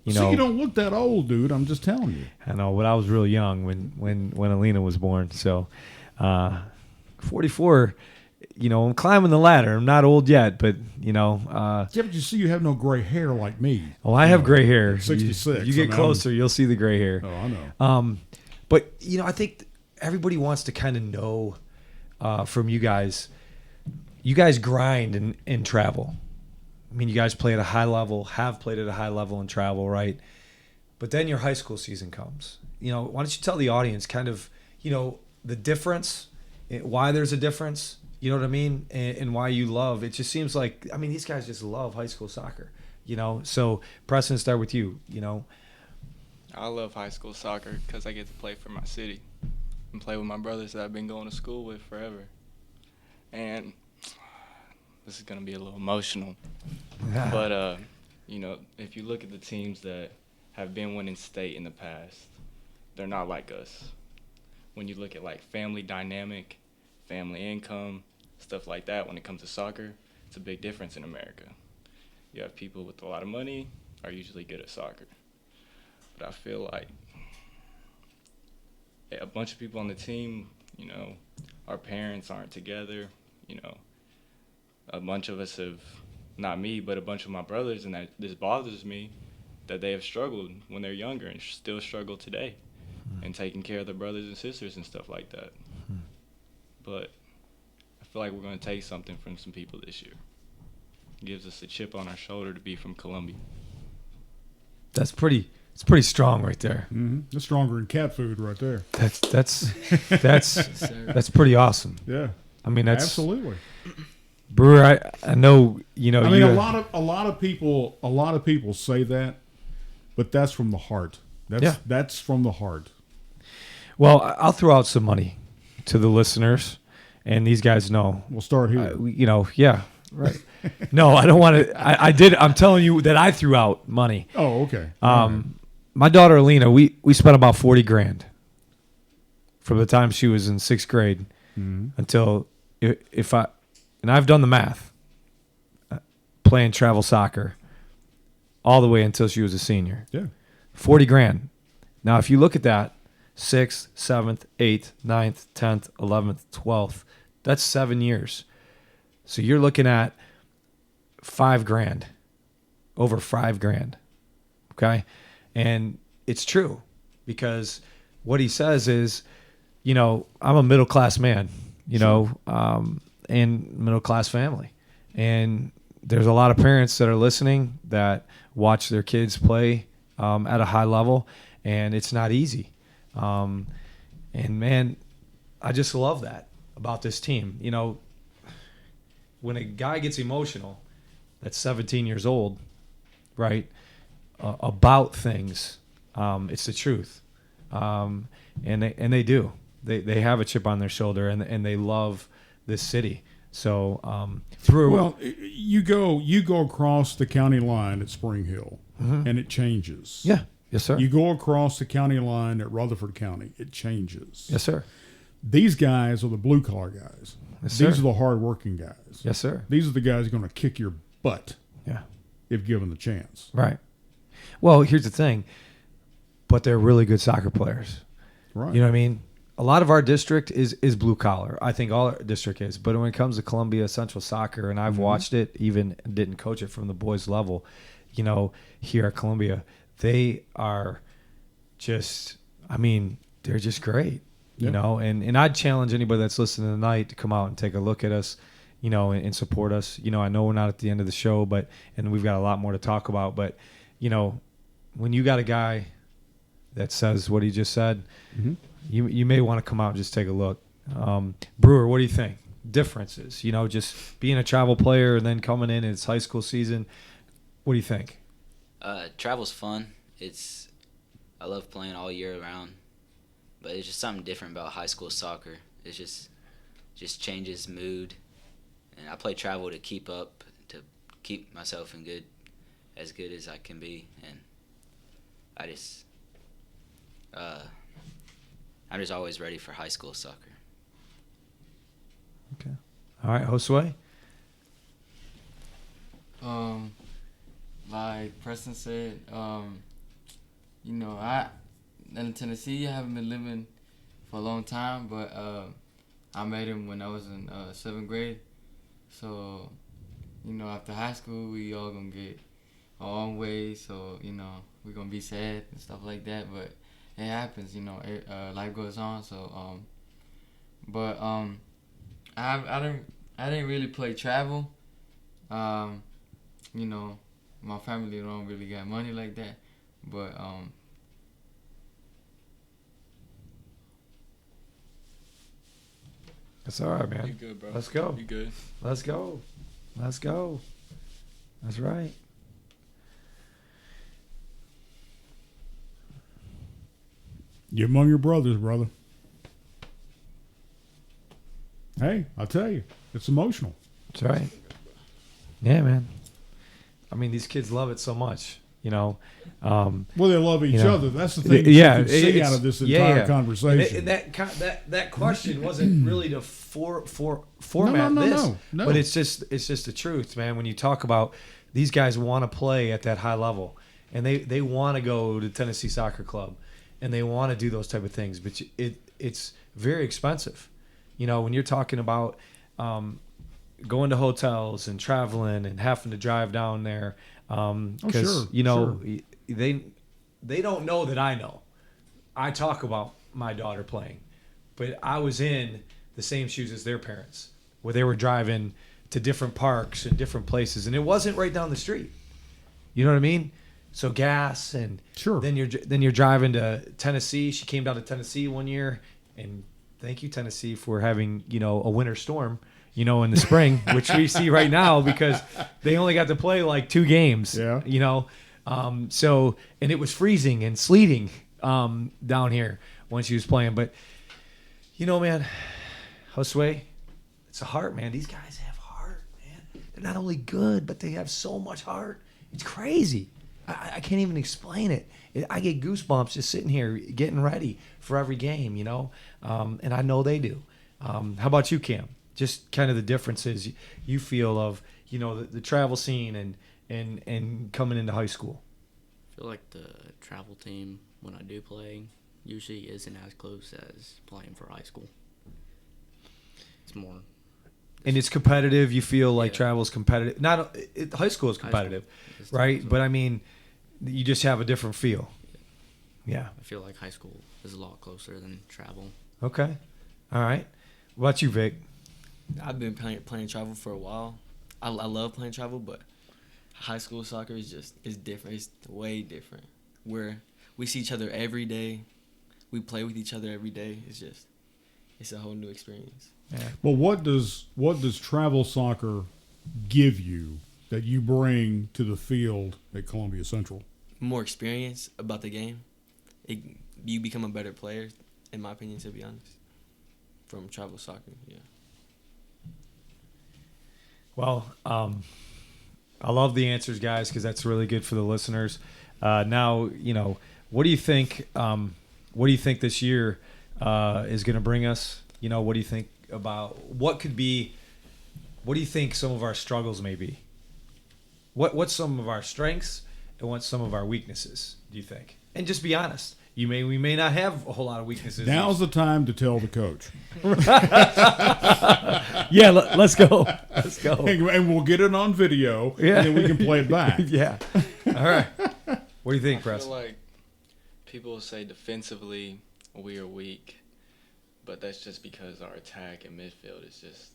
See, you don't look that old, dude. I'm just telling you. I know, but I was real young when Alina was born, so. 44, I'm climbing the ladder. I'm not old yet, but, Yeah, but you see, you have no gray hair like me. Well, I have gray hair. 66. You get closer, you'll see the gray hair. Oh, I know. But, I think everybody wants to kind of know from you guys. You guys grind and travel. I mean, you guys play at a high level, have played at a high level and travel, right? But then your high school season comes. Why don't you tell the audience kind of, the difference, why there's a difference, you know what I mean, and why you love. It just seems like, these guys just love high school soccer, So, Preston, start with you, I love high school soccer because I get to play for my city and play with my brothers that I've been going to school with forever. And this is going to be a little emotional. But, if you look at the teams that have been winning state in the past, they're not like us. When you look at like family dynamic, family income, stuff like that, when it comes to soccer, it's a big difference in America. You have people with a lot of money are usually good at soccer. But I feel like a bunch of people on the team, our parents aren't together, a bunch of us have, not me, but a bunch of my brothers, and that this bothers me, that they have struggled when they're younger and still struggle today. And taking care of their brothers and sisters and stuff like that. But I feel like we're going to take something from some people this year. It gives us a chip on our shoulder to be from Columbia. It's pretty strong right there. Mm-hmm. That's stronger than cat food right there. That's pretty awesome. Yeah. That's absolutely. Brewer, I know, a lot of people say that, but that's from the heart. That's from the heart. Well, I'll throw out some money to the listeners, and these guys know. We'll start here. Yeah, right. No, I don't want to. I did. I'm telling you that I threw out money. Oh, okay. My daughter Alina, we spent about $40,000 from the time she was in 6th grade until and I've done the math, playing travel soccer all the way until she was a senior. Yeah. $40,000. Now, if you look at that, 6th, 7th, 8th, 9th, 10th, 11th, 12th, that's 7 years. So you're looking at $5,000, over $5,000. Okay. And it's true because what he says is, I'm a middle-class man, and middle-class family. And there's a lot of parents that are listening that watch their kids play at a high level, and it's not easy. And man, I just love that about this team. You know, when a guy gets emotional that's 17 years old, right, about things, it's the truth. And they do. They have a chip on their shoulder, and they love this city. So you go across the county line at Spring Hill, and it changes. Yeah. Yes, sir. You go across the county line at Rutherford County, it changes. Yes, sir. These guys are the blue collar guys. Yes, These sir. are the hard working guys. Yes, sir. These are the guys who are going to kick your butt. Yeah. If given the chance. Right. Well, here's the thing. But they're really good soccer players. Right. You know what I mean? A lot of our district is blue collar. I think all our district is. But when it comes to Columbia Central Soccer, and I've watched it, even didn't coach it from the boys level, you know, here at Columbia, they are just, I mean, they're just great. You know, and I'd challenge anybody that's listening tonight to come out and take a look at us, you know, and support us. You know, I know we're not at the end of the show, and we've got a lot more to talk about. But, you know, when you got a guy that says what he just said, you may want to come out and just take a look. Brewer, what do you think? Differences, you know, just being a travel player and then coming in, it's high school season. What do you think? Travel's fun. I love playing all year round. But it's just something different about high school soccer. It's just changes mood, and I play travel to keep myself as good as I can be, and I'm just always ready for high school soccer. Okay. All right, Josue. Like Preston said, you know, in Tennessee, I haven't been living for a long time, but I met him when I was in 7th grade. So, you know, after high school, we all gonna get our own way. So, you know, we're gonna be sad and stuff like that. But it happens, you know. Life goes on. So, I didn't really play travel. You know, my family don't really got money like that. But That's all right, man. You good, bro? Let's go. You good? Let's go. Let's go. That's right. You're among your brothers, brother. Hey, I'll tell you, it's emotional. That's right. Yeah, man. I mean, these kids love it so much, you know. Well, they love each know, other. That's the thing yeah, you can see out of this entire conversation. And that question wasn't really to format this, no. but it's just the truth, man. When you talk about these guys want to play at that high level, and they want to go to Tennessee Soccer Club, and they want to do those type of things, but it's very expensive. You know, when you're talking about going to hotels and traveling and having to drive down there, because you know they don't know that I know. I talk about my daughter playing, but I was in the same shoes as their parents, where they were driving to different parks and different places, and it wasn't right down the street. You know what I mean? So gas, and then you're driving to Tennessee. She came down to Tennessee one year, and thank you, Tennessee, for having, you know, a winter storm, you know, in the spring, which we see right now because they only got to play like 2 games. Yeah. You know, so, and it was freezing and sleeting down here when she was playing. But, you know, man, Josue, it's a heart, man. These guys have heart, man. They're not only good, but they have so much heart. It's crazy. I can't even explain it. I get goosebumps just sitting here getting ready for every game, you know, and I know they do. How about you, Cam? Just kind of the differences you feel of, you know, the travel scene and coming into high school. I feel like the travel team, when I do play, usually isn't as close as playing for high school. It's more. And it's competitive. You feel like travel's competitive. High school is competitive, right? But I mean, you just have a different feel. Yeah. I feel like high school is a lot closer than travel. Okay. All right. What about you, Vic? I've been playing travel for a while. I love playing travel, but high school soccer is different. It's way different. Where we see each other every day, we play with each other every day. It's a whole new experience. Yeah. Well, what does travel soccer give you that you bring to the field at Columbia Central? More experience about the game. You become a better player, in my opinion, to be honest, from travel soccer. Yeah. Well, I love the answers, guys, because that's really good for the listeners. Now, what do you think? What do you think this year is going to bring us? What do you think about what could be? What do you think some of our struggles may be? What's some of our strengths and what's some of our weaknesses? Do you think? And just be honest. We may not have a whole lot of weaknesses. Now's the time to tell the coach. Yeah, let's go. Let's go. And we'll get it on video, Yeah. and then we can play it back. Yeah. All right. What do you think, I feel Preston? like people say defensively we are weak, but that's just because our attack and midfield is just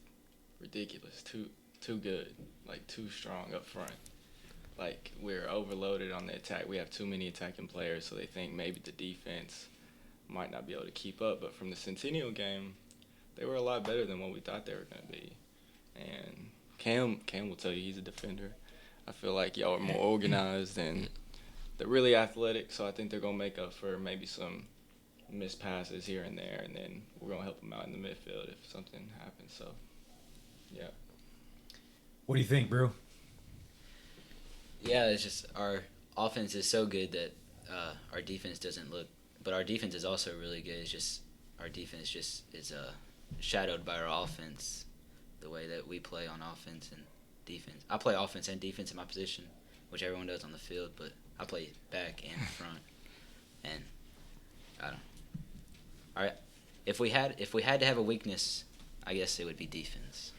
ridiculous. Too good, like too strong up front. Like we're overloaded on the attack. We have too many attacking players, so they think maybe the defense might not be able to keep up. But from the Centennial game, they were a lot better than what we thought they were going to be. And Cam will tell you he's a defender. I feel like y'all are more organized and they're really athletic, so I think they're going to make up for maybe some missed passes here and there, and then we're going to help them out in the midfield if something happens. So, yeah. What do you think, Brew? Yeah, it's just our offense is so good that our defense doesn't look. But our defense is also really good. It's just our defense just is shadowed by our offense, the way that we play on offense and defense. I play offense and defense in my position, which everyone does on the field, but I play back and front. And I don't. All right, if we had to have a weakness, I guess it would be defense.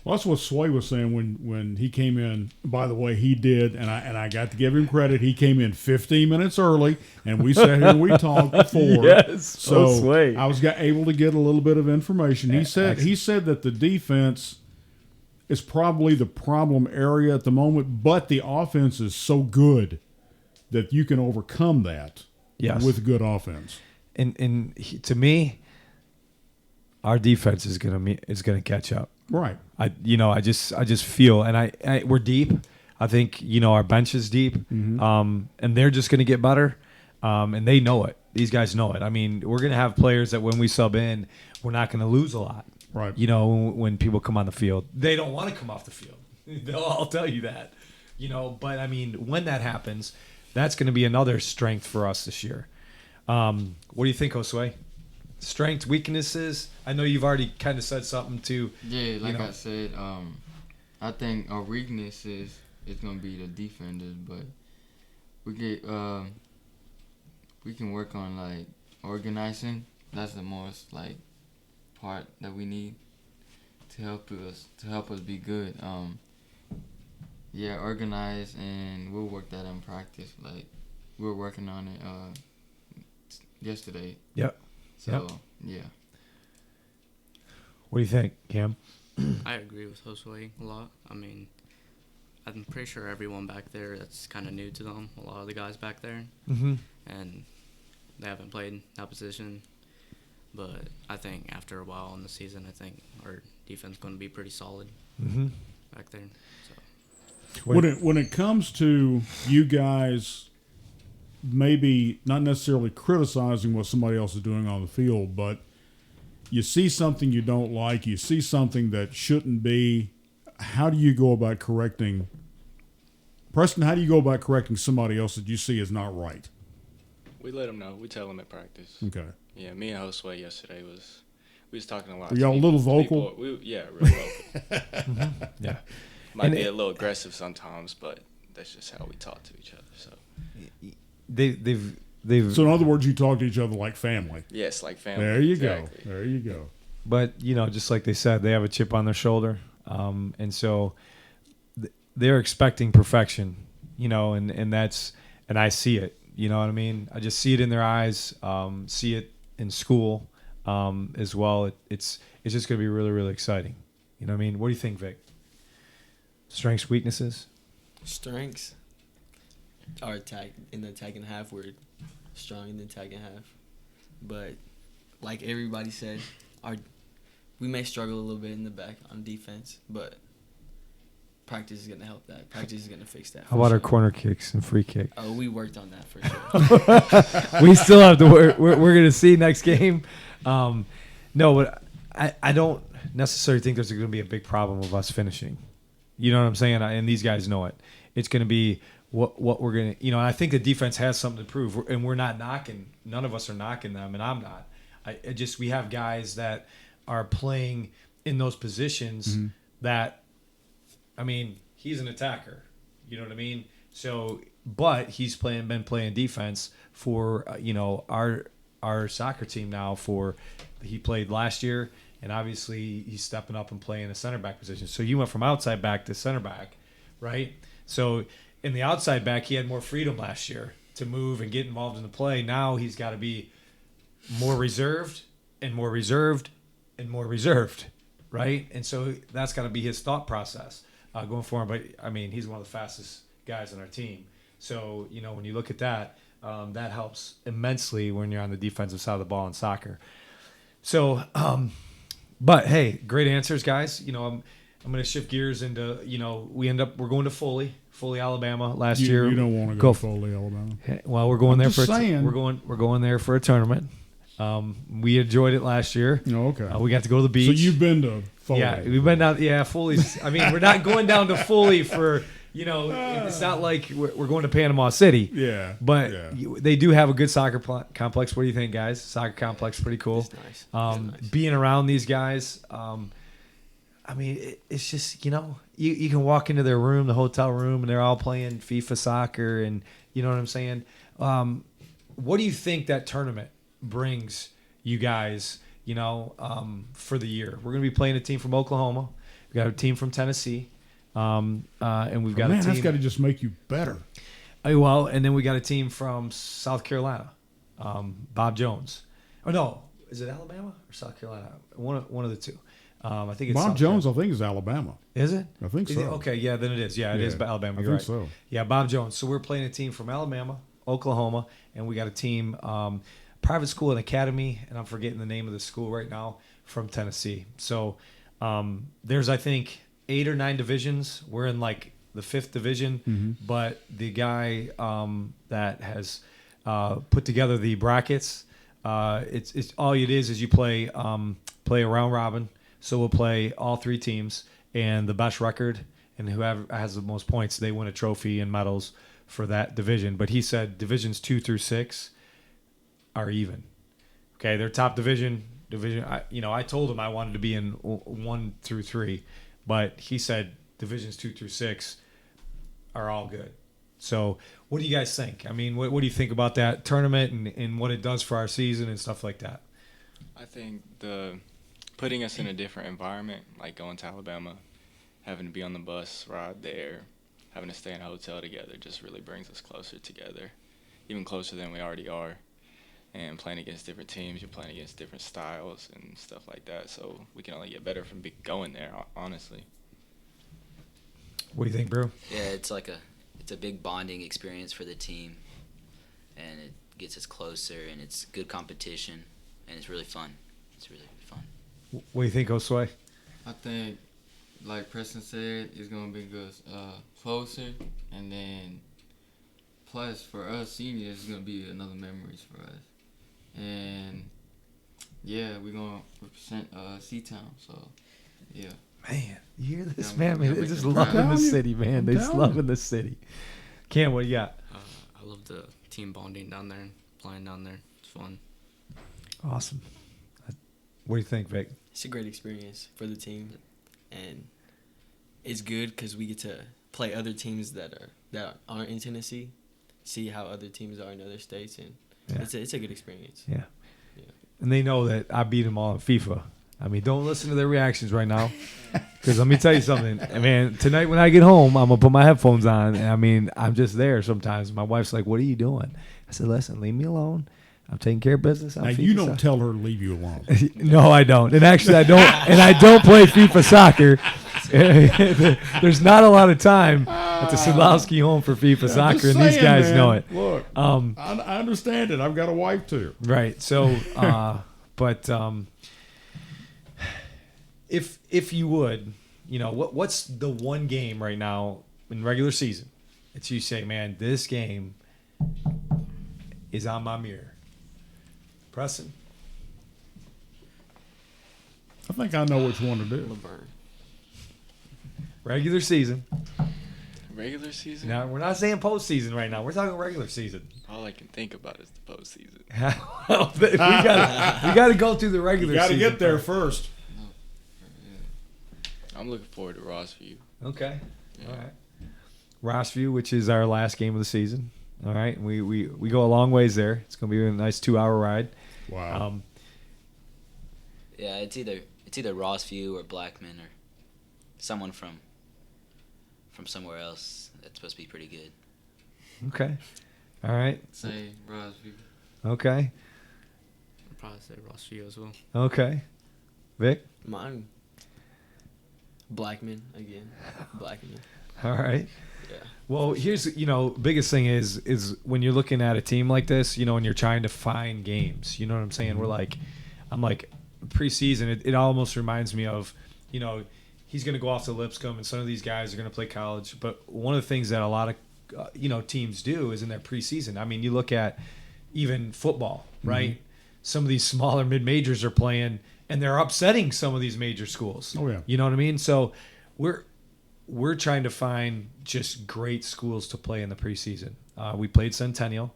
Well, that's what Sway was saying when he came in. By the way, he did, and I got to give him credit. He came in 15 minutes early, and we sat here and we talked before. Yes, so Sway. I was able to get a little bit of information. He said that the defense is probably the problem area at the moment, but the offense is so good that you can overcome that with good offense. And to me, our defense is gonna catch up. Right. I just feel, and we're deep. I think our bench is deep, and they're just going to get better, and they know it. These guys know it. I mean, we're going to have players that when we sub in, we're not going to lose a lot. Right. When people come on the field, they don't want to come off the field. I'll tell you that. But I mean, when that happens, that's going to be another strength for us this year. What do you think, Josue? Strengths, weaknesses. I know you've already kind of said something too. Yeah, like I said, I think our weakness is gonna be the defenders, but we can work on like organizing. That's the most like part that we need to help us be good. Organize, and we'll work that in practice. Like we're working on it yesterday. Yep. So, yeah. What do you think, Cam? I agree with Josue a lot. I mean, I'm pretty sure everyone back there, that's kind of new to them, a lot of the guys back there. Mm-hmm. And they haven't played that position. But I think after a while in the season, I think our defense is going to be pretty solid back there. So. When it comes to you guys maybe not necessarily criticizing what somebody else is doing on the field, but you see something you don't like, you see something that shouldn't be, how do you go about correcting? Preston, how do you go about correcting somebody else that you see is not right? We let them know. We tell them at practice. Okay. Yeah, me and Josue yesterday we was talking a lot. Were y'all a little vocal? Real vocal. Yeah. Might be a little aggressive sometimes, but that's just how we talk to each other. So They've So in other words, you talk to each other like family. yes, like family. There you exactly. go. There you go. But just like they said, they have a chip on their shoulder, and so they're expecting perfection, and I see it. You know what I mean? I just see it in their eyes, see it in school as well. It's just going to be really, really exciting. You know what I mean? What do you think, Vic? Strengths, weaknesses? Strengths. Our attack in the attacking half, we're strong in the attacking half. But like everybody said, we may struggle a little bit in the back on defense, but practice is gonna help that. Practice is gonna fix that. How about our corner kicks and free kicks? Oh, we worked on that for sure. We still have to work. We're gonna see next game. No, but I don't necessarily think there's going to be a big problem of us finishing. You know what I'm saying? And these guys know it. It's going to be what we're going to, and I think the defense has something to prove. And we're not knocking. None of us are knocking them, and I'm not. We have guys that are playing in those positions that, he's an attacker. You know what I mean? So, but he's been playing defense for, our soccer team now he played last year, and obviously he's stepping up and playing a center back position. So you went from outside back to center back, right? So in the outside back, he had more freedom last year to move and get involved in the play. Now he's got to be more reserved and more reserved and more reserved, right? And so that's got to be his thought process going forward. But, he's one of the fastest guys on our team. So, when you look at that, that helps immensely when you're on the defensive side of the ball in soccer. So, but hey, great answers, guys. I'm going to shift gears into, we're going to Foley, Alabama last year. You don't want to go to Foley, Alabama. Well, we're going there for we're going there for a tournament. We enjoyed it last year. Oh, okay. We got to go to the beach. So you've been to Foley? Yeah, we've been down. Yeah, Foley's. We're not going down to Foley for. It's not like we're going to Panama City. Yeah. But they do have a good soccer complex. What do you think, guys? Soccer complex, pretty cool. It's nice. Nice. Being around these guys, it's just, you can walk into their room, the hotel room, and they're all playing FIFA soccer, and you know what I'm saying? What do you think that tournament brings you guys, for the year? We're going to be playing a team from Oklahoma. We got a team from Tennessee. And we've got a team. That's got to just make you better. And then we got a team from South Carolina, Bob Jones. Oh no, is it Alabama or South Carolina? One of the two. I think it's Bob South Jones. Carolina. I think is Alabama. Is it? I think so. Okay, yeah, then it is. Yeah, it is Alabama. You're I right. think so. Yeah, Bob Jones. So we're playing a team from Alabama, Oklahoma, and we got a team, private school and academy, and I'm forgetting the name of the school right now, from Tennessee. So there's, I think, 8 or 9 divisions. We're in like the 5th division, but the guy that has put together the brackets, it's all it is you play a round robin. So we'll play all 3 teams, and the best record and whoever has the most points, they win a trophy and medals for that division. But he said divisions 2 through 6 are even. Okay, their top division. I told him I wanted to be in 1 through 3. But he said divisions 2 through 6 are all good. So what do you guys think? What do you think about that tournament and what it does for our season and stuff like that? I think putting us in a different environment, like going to Alabama, having to be on the bus ride there, having to stay in a hotel together, just really brings us closer together, even closer than we already are. And playing against different teams, you're playing against different styles and stuff like that. So we can only get better from going there, honestly. What do you think, bro? Yeah, it's a big bonding experience for the team, and it gets us closer, and it's good competition, and it's really fun. It's really fun. What do you think, Osway? I think, like Preston said, it's gonna be good, closer, and then plus for us seniors, it's gonna be another memories for us. And yeah, we're gonna represent C-Town, so yeah. Man, you hear this, Yeah, man? They're just loving the city, man. They're just loving the city. Cam, what do you got? I love the team bonding down there and playing down there. It's fun. Awesome. What do you think, Vic? It's a great experience for the team, and it's good because we get to play other teams that aren't in Tennessee, see how other teams are in other states, and it's a good experience. Yeah. And they know that I beat them all in FIFA. Don't listen to their reactions right now, because let me tell you something, man. Tonight when I get home, I'm gonna put my headphones on, and I'm just there sometimes. My wife's like, "What are you doing?" I said, "Listen, leave me alone. I'm taking care of business." Now you don't tell her to leave you alone. No, I don't. And actually, I don't. And I don't play FIFA soccer. There's not a lot of time at the Sydlowski home for FIFA soccer, and these guys know it. Look, I understand it. I've got a wife too. Right. So, but if you would, what's the one game right now in regular season that you say, man, this game is on my mirror? Preston? I think I know which one to do. Laverne. Regular season. Regular season? Now, we're not saying postseason right now. We're talking regular season. All I can think about is the postseason. Well, we got to go through the regular You got to season. get there first. I'm looking forward to Rossview. Okay. Yeah. All right. Rossview, which is our last game of the season. All right. We go a long ways there. It's going to be a nice 2-hour ride. Wow. Yeah, it's either Rossview or Blackman or someone from somewhere else that's supposed to be pretty good. Okay. All right. Say Rossview. Okay. I'd probably say Rossview as well. Okay. Vic? Mine. Blackman again. Blackman. All right. Yeah. Well, here's, biggest thing is when you're looking at a team like this, and you're trying to find games, you know what I'm saying? I'm like, preseason, it almost reminds me of, he's going to go off to Lipscomb and some of these guys are going to play college. But one of the things that a lot of, teams do is in their preseason. I mean, you look at even football, right? Mm-hmm. Some of these smaller mid-majors are playing and they're upsetting some of these major schools. Oh, yeah. You know what I mean? So we're trying to find just great schools to play in the preseason. We played Centennial.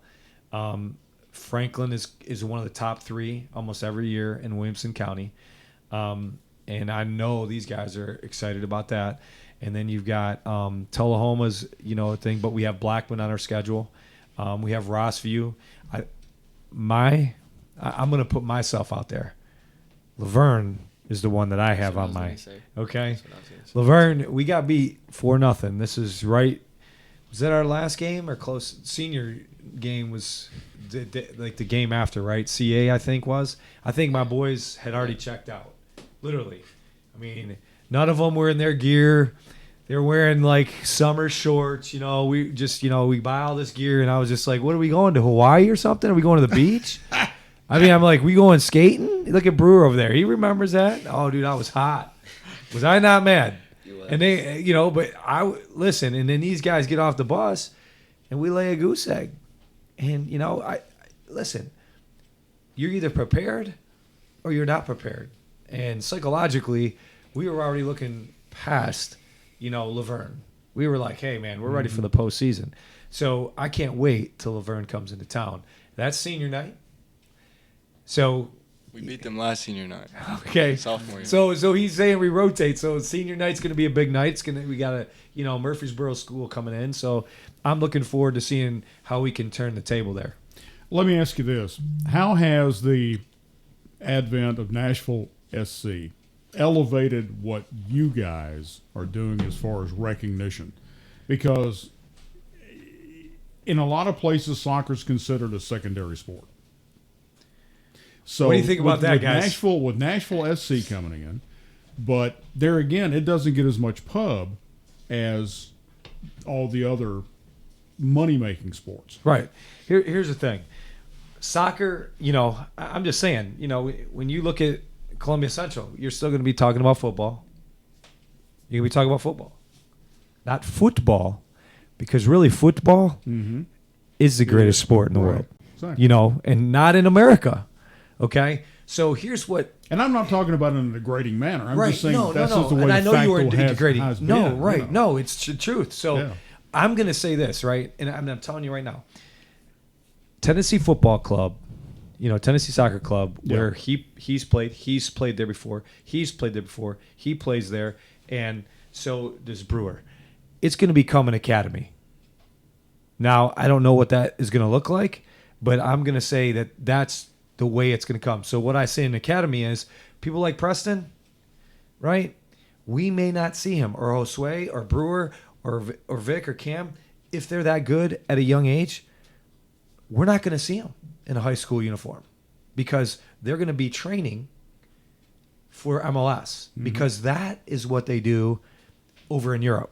Franklin is one of the top 3 almost every year in Williamson County. And I know these guys are excited about that. And then you've got Tullahoma's, a thing, but we have Blackman on our schedule. We have Rossview. I'm going to put myself out there. Laverne is the one that I have on my. Okay. Laverne, we got beat 4-0. This is right. Was that our last game or close? Senior game was like the game after, right? CA, I think was. I think my boys had already checked out. Literally. I mean, none of them were in their gear. They were wearing like summer shorts. We just, we buy all this gear, and I was just like, what are we going to, Hawaii or something? Are we going to the beach? I mean, I'm like, we going skating? Look at Brewer over there. He remembers that. Oh, dude, I was hot. Was I not mad? And they, but listen, and then these guys get off the bus and we lay a goose egg. And, listen, you're either prepared or you're not prepared. And psychologically, we were already looking past, Laverne. We were like, hey, man, we're ready for the postseason. So I can't wait till Laverne comes into town. That's senior night. So we beat them last senior night. Okay. Sophomore year. So he's saying we rotate. So senior night's going to be a big night. We got a Murfreesboro school coming in. So I'm looking forward to seeing how we can turn the table there. Let me ask you this: how has the advent of Nashville SC elevated what you guys are doing as far as recognition? Because in a lot of places, soccer is considered a secondary sport. So what do you think about that, guys? With Nashville SC coming in, but there again, it doesn't get as much pub as all the other money-making sports. Right. Here's the thing. Soccer, I'm just saying, when you look at Columbia Central, you're still going to be talking about football. You're going to be talking about football. Not football, because really football is the greatest sport in the world. Exactly. And not in America. Okay? So here's what... And I'm not talking about it in a degrading manner. I'm just saying no, that's just the way and I know you were degrading. has No, been, right. No, it's the truth. So yeah. I'm going to say this, right? And I'm telling you right now. Tennessee Football Club, Tennessee Soccer Club, where he's played there before. He's played there before. He plays there. And so does Brewer. It's going to become an academy. Now, I don't know what that is going to look like, but I'm going to say that that's the way it's going to come. So what I say in academy is people like Preston, right? We may not see him, or Josue, or Brewer, or Vic, or Cam. If they're that good at a young age, we're not going to see them in a high school uniform because they're going to be training for MLS because that is what they do over in Europe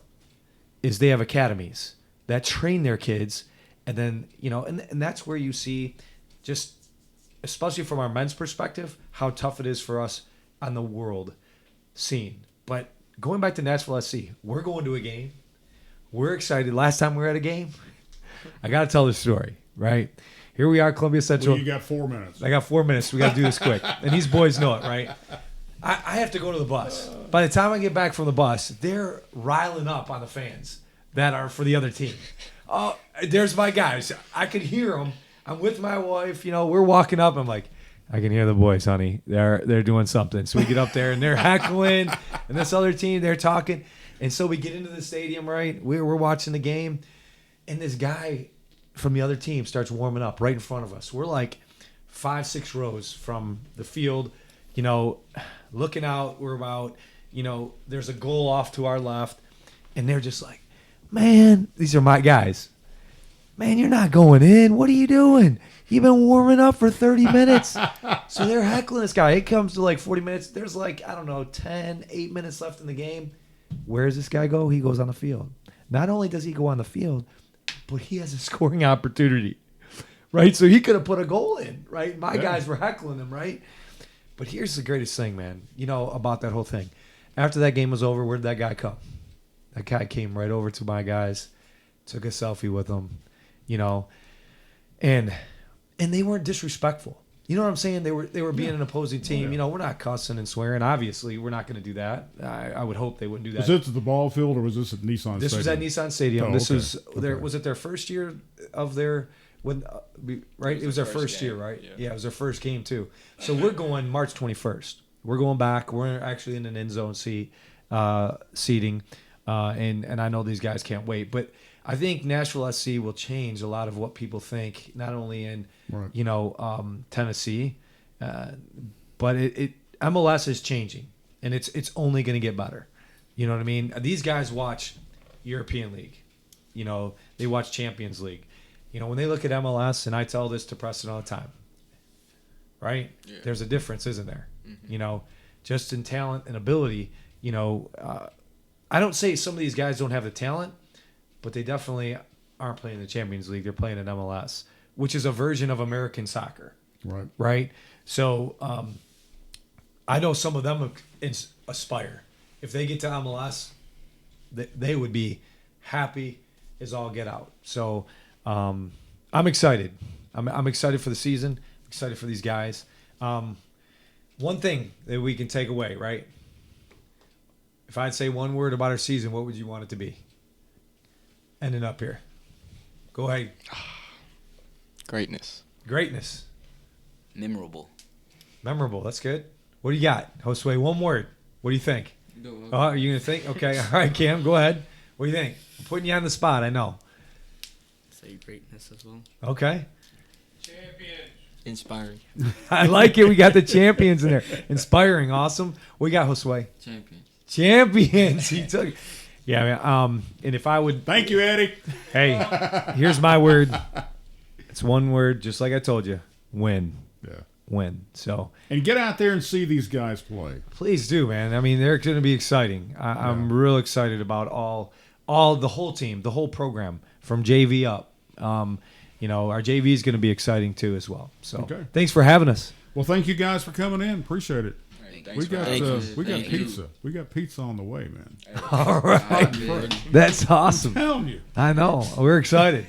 is they have academies that train their kids. And then, and that's where you see just, especially from our men's perspective, how tough it is for us on the world scene. But going back to Nashville SC, we're going to a game. We're excited. Last time we were at a game, I got to tell the story, right? Here we are, Columbia Central. Well, you got 4 minutes. I got 4 minutes. We got to do this quick. And these boys know it, right? I have to go to the bus. By the time I get back from the bus, they're riling up on the fans that are for the other team. Oh, there's my guys. I can hear them. I'm with my wife. We're walking up. I'm like, I can hear the boys, honey. They're doing something. So we get up there, and they're heckling. And this other team, they're talking. And so we get into the stadium, right? We're watching the game. And this guy from the other team starts warming up right in front of us. We're like 5-6 rows from the field, looking out. We're about, there's a goal off to our left. And they're just like, man, these are my guys. Man, you're not going in. What are you doing? You've been warming up for 30 minutes. So they're heckling this guy. It comes to like 40 minutes. There's 8 minutes left in the game. Where does this guy go? He goes on the field. Not only does he go on the field, but he has a scoring opportunity, right? So he could have put a goal in, right? My guys were heckling him, right? But here's the greatest thing, man, about that whole thing. After that game was over, where did that guy come? That guy came right over to my guys, took a selfie with them, and they weren't disrespectful. You know what I'm saying? They were being an opposing team. We're not cussing and swearing. Obviously, we're not going to do that. I would hope they wouldn't do that. Was this at the ball field or was this at Nissan Stadium? This was at Nissan Stadium. Oh, this okay. was was it their first year of their right? It was their first year, right? Yeah, it was their first game too. So we're going March 21st. We're going back. We're actually in an end zone seating, and I know these guys can't wait. But I think Nashville SC will change a lot of what people think, not only in Tennessee, but it MLS is changing, and it's only going to get better. You know what I mean? These guys watch European League, they watch Champions League. When they look at MLS, and I tell this to Preston all the time, right? Yeah. There's a difference, isn't there? Mm-hmm. Just in talent and ability. I don't say some of these guys don't have the talent, but they definitely aren't playing in the Champions League. They're playing in MLS, which is a version of American soccer. Right? So I know some of them aspire. If they get to MLS, they would be happy as all get out. So I'm excited. I'm excited for the season. I'm excited for these guys. One thing that we can take away, right? If I'd say one word about our season, what would you want it to be? Ending up here. Go ahead. Greatness. Memorable. That's good. What do you got, Josue? One word. What do you think? Are you going to think? Okay. All right, Cam, go ahead. What do you think? I'm putting you on the spot, I know. Say greatness as well. Okay. Champion. Inspiring. I like it. We got the champions in there. Inspiring. Awesome. What you got, Josue? Champions. He took. Yeah, man. And if I would. Thank you, Eddie. Hey, here's my word. It's one word, just like I told you. Win. Yeah. Win. So. And get out there and see these guys play. Please do, man. I mean, they're going to be exciting. I'm real excited about all the whole team, the whole program from JV up. Our JV is going to be exciting too as well. So Thanks for having us. Well, thank you guys for coming in. Appreciate it. We got pizza. We got pizza on the way, man. All right. That's awesome. I'm telling you. I know. We're excited.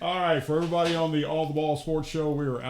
All right. For everybody on the All the Ball Sports Show, we are out.